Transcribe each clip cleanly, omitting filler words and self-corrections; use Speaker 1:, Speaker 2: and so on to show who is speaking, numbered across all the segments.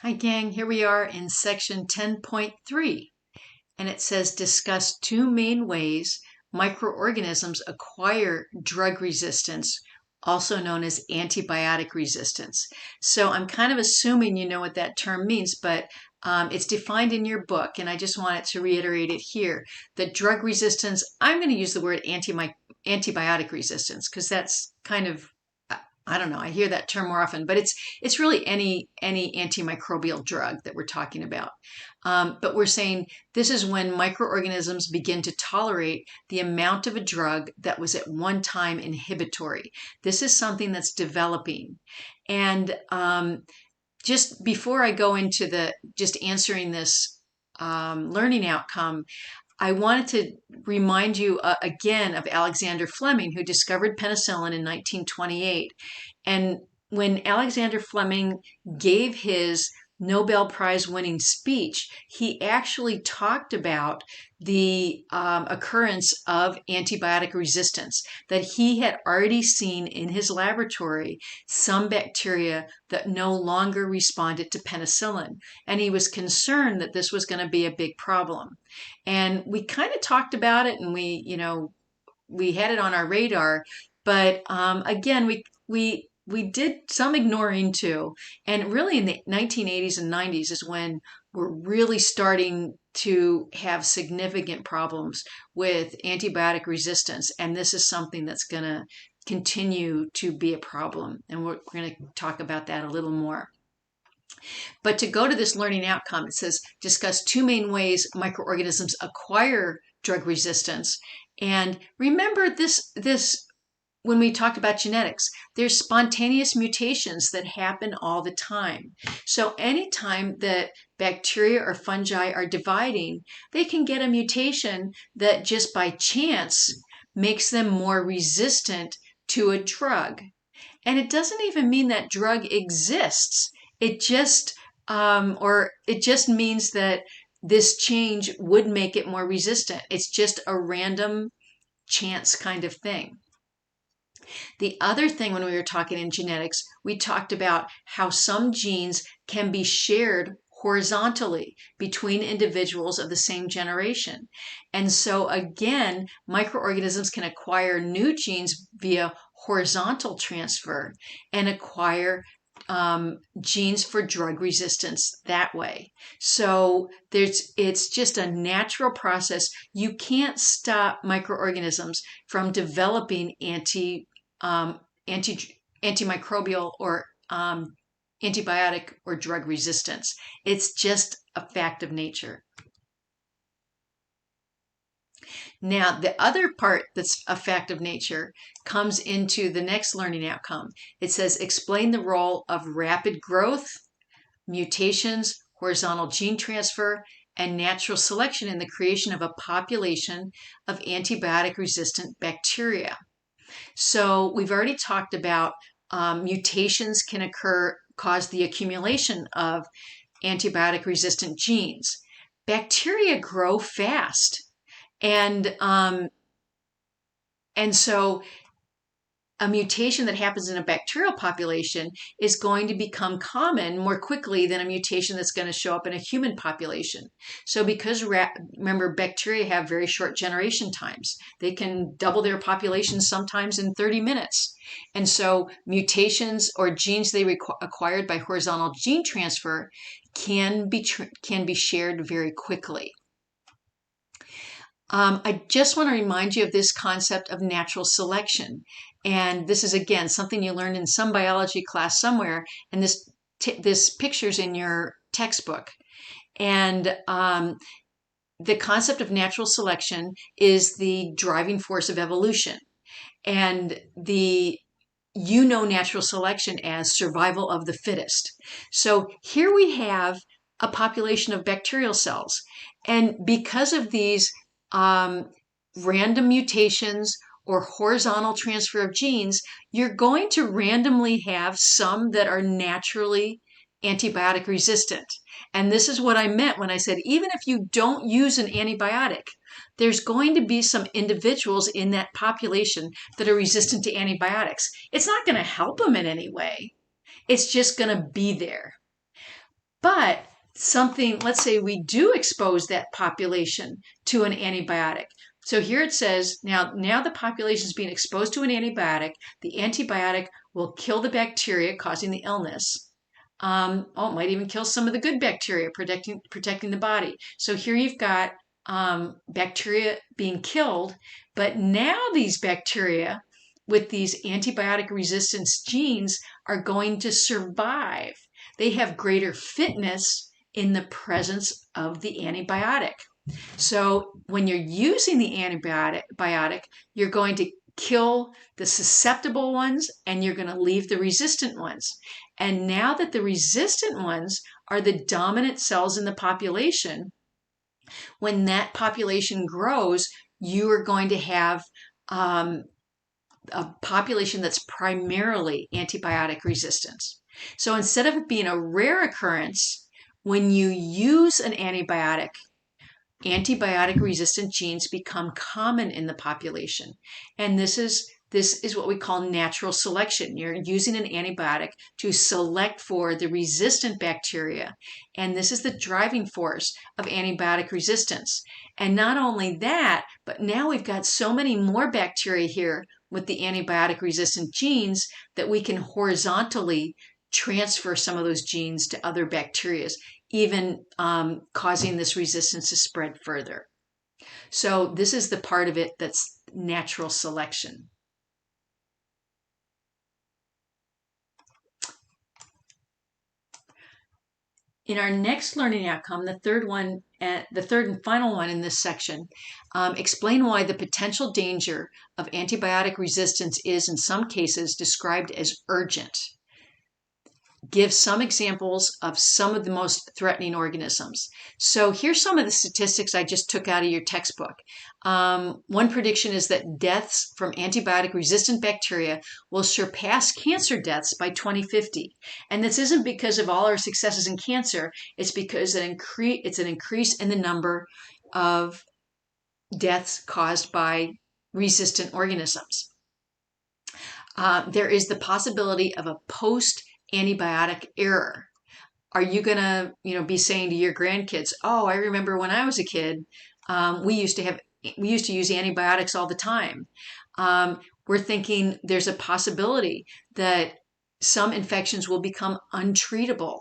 Speaker 1: Hi gang, here we are in section 10.3, and it says discuss two main ways microorganisms acquire drug resistance, also known as antibiotic resistance. So I'm kind of assuming you know what that term means, but it's defined in your book, and I just wanted to reiterate it here. That drug resistance, I'm going to use the word antibiotic resistance because that's kind of I don't know. I hear that term more often, but it's really any antimicrobial drug that we're talking about. But we're saying this is when microorganisms begin to tolerate the amount of a drug that was at one time inhibitory. This is something that's developing. And just before I go into the just answering this learning outcome, I wanted to remind you again of Alexander Fleming, who discovered penicillin in 1928. And when Alexander Fleming gave his Nobel Prize winning speech, he actually talked about the occurrence of antibiotic resistance, that he had already seen in his laboratory some bacteria that no longer responded to penicillin. And he was concerned that this was going to be a big problem. And we kind of talked about it, and we had it on our radar, but again, we did some ignoring too. And really in the 1980s and 90s is when we're really starting to have significant problems with antibiotic resistance. And this is something that's going to continue to be a problem. And we're going to talk about that a little more. But to go to this learning outcome, it says discuss two main ways microorganisms acquire drug resistance. And remember this when we talked about genetics, there's spontaneous mutations that happen all the time. So anytime that bacteria or fungi are dividing, they can get a mutation that just by chance makes them more resistant to a drug. And it doesn't even mean that drug exists. It just it just means that this change would make it more resistant. It's just a random chance kind of thing. The other thing when we were talking in genetics, we talked about how some genes can be shared horizontally between individuals of the same generation. And so again, microorganisms can acquire new genes via horizontal transfer and acquire genes for drug resistance that way. So it's just a natural process. You can't stop microorganisms from developing antimicrobial or antibiotic or drug resistance. It's just a fact of nature. Now, the other part that's a fact of nature comes into the next learning outcome. It says explain the role of rapid growth, mutations, horizontal gene transfer, and natural selection in the creation of a population of antibiotic resistant bacteria. So we've already talked about mutations can cause the accumulation of antibiotic resistant genes. Bacteria grow fast. And so a mutation that happens in a bacterial population is going to become common more quickly than a mutation that's going to show up in a human population. So because remember, bacteria have very short generation times. They can double their population sometimes in 30 minutes. And so mutations or genes they acquired by horizontal gene transfer can be shared very quickly. I just want to remind you of this concept of natural selection. And this is, again, something you learned in some biology class somewhere, and this picture's in your textbook. And the concept of natural selection is the driving force of evolution. And natural selection as survival of the fittest. So here we have a population of bacterial cells. And because of these random mutations or horizontal transfer of genes, you're going to randomly have some that are naturally antibiotic resistant. And this is what I meant when I said, even if you don't use an antibiotic, there's going to be some individuals in that population that are resistant to antibiotics. It's not going to help them in any way. It's just going to be there. But something, let's say we do expose that population to an antibiotic. So here it says, now the population is being exposed to an antibiotic. The antibiotic will kill the bacteria causing the illness. It might even kill some of the good bacteria, protecting the body. So here you've got bacteria being killed, but now these bacteria with these antibiotic resistance genes are going to survive. They have greater fitness in the presence of the antibiotic. So when you're using the antibiotic, you're going to kill the susceptible ones and you're going to leave the resistant ones. And now that the resistant ones are the dominant cells in the population, when that population grows, you are going to have a population that's primarily antibiotic resistance. So instead of it being a rare occurrence, when you use an antibiotic, antibiotic resistant genes become common in the population. And this is what we call natural selection. You're using an antibiotic to select for the resistant bacteria. And this is the driving force of antibiotic resistance. And not only that, but now we've got so many more bacteria here with the antibiotic resistant genes that we can horizontally transfer some of those genes to other bacteria, even causing this resistance to spread further. So this is the part of it that's natural selection. In our next learning outcome, the third and final one in this section, explain why the potential danger of antibiotic resistance is in some cases described as urgent. Give some examples of some of the most threatening organisms. So here's some of the statistics I just took out of your textbook. One prediction is that deaths from antibiotic-resistant bacteria will surpass cancer deaths by 2050. And this isn't because of all our successes in cancer. It's because it's an increase in the number of deaths caused by resistant organisms. There is the possibility of a post-antibiotic era. Are you going to, be saying to your grandkids, "Oh, I remember when I was a kid, we used to use antibiotics all the time." We're thinking there's a possibility that some infections will become untreatable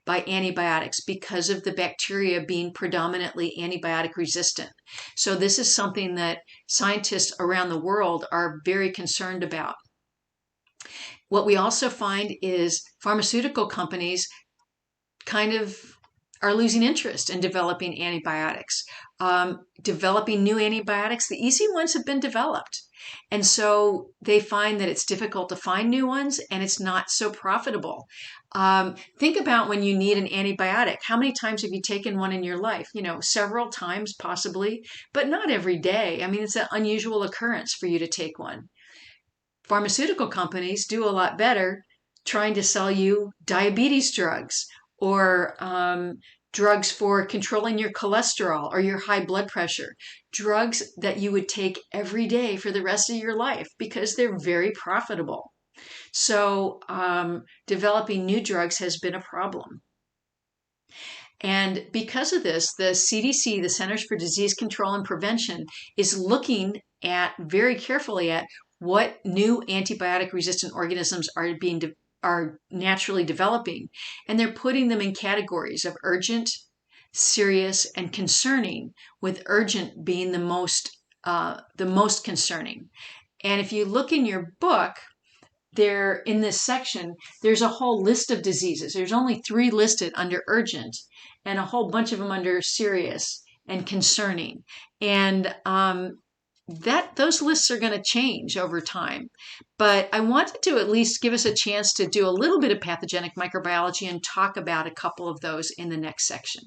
Speaker 1: by antibiotics because of the bacteria being predominantly antibiotic resistant. So this is something that scientists around the world are very concerned about. What we also find is pharmaceutical companies kind of are losing interest in developing antibiotics. Developing new antibiotics, the easy ones have been developed. And so they find that it's difficult to find new ones and it's not so profitable. Think about when you need an antibiotic. How many times have you taken one in your life? Several times possibly, but not every day. I mean, it's an unusual occurrence for you to take one. Pharmaceutical companies do a lot better trying to sell you diabetes drugs or drugs for controlling your cholesterol or your high blood pressure, drugs that you would take every day for the rest of your life because they're very profitable. So developing new drugs has been a problem. And because of this, the CDC, the Centers for Disease Control and Prevention, is looking very carefully at what new antibiotic-resistant organisms are naturally developing, and they're putting them in categories of urgent, serious, and concerning, with urgent being the most concerning. And if you look in your book, there in this section, there's a whole list of diseases. There's only 3 listed under urgent, and a whole bunch of them under serious and concerning. And those lists are going to change over time. But I wanted to at least give us a chance to do a little bit of pathogenic microbiology and talk about a couple of those in the next section.